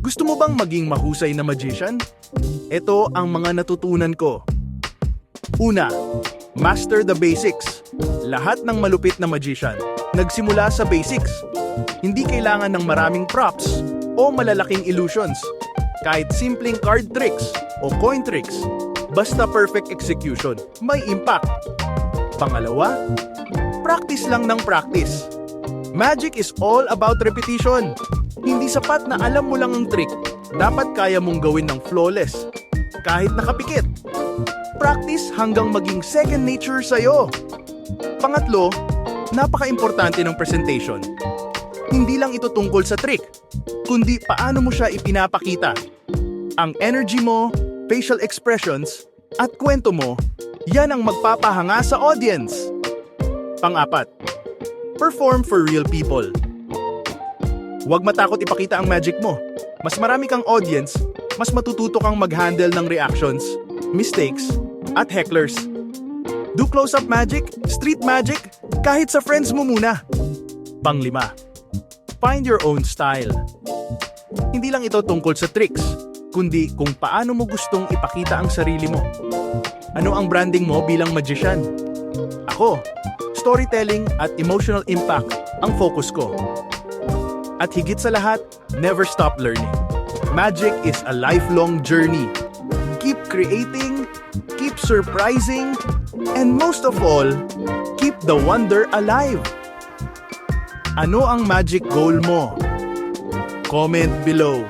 Gusto mo bang maging mahusay na magician? Ito ang mga natutunan ko. Una, master the basics. Lahat ng malupit na magician nagsimula sa basics. Hindi kailangan ng maraming props o malalaking illusions. Kahit simpleng card tricks o coin tricks, basta perfect execution, may impact. Pangalawa, practice lang ng practice. Magic is all about repetition. Hindi sapat na alam mo lang ang trick. Dapat kaya mong gawin ng flawless. Kahit nakapikit. Practice hanggang maging second nature sa'yo. Pangatlo, napaka-importante ng presentation. Hindi lang ito tungkol sa trick, kundi paano mo siya ipinapakita. Ang energy mo, facial expressions, at kwento mo, yan ang magpapahanga sa audience. Pang-apat, perform for real people. Huwag matakot ipakita ang magic mo. Mas marami kang audience, mas matututo kang mag-handle ng reactions, mistakes, at hecklers. Do close-up magic, street magic, kahit sa friends mo muna. Pang-lima, find your own style. Hindi lang ito tungkol sa tricks, kundi kung paano mo gustong ipakita ang sarili mo. Ano ang branding mo bilang magician? Ako, storytelling at emotional impact ang focus ko. At higit sa lahat, never stop learning. Magic is a lifelong journey. Keep creating, keep surprising, and most of all, keep the wonder alive. Ano ang magic goal mo? Comment below.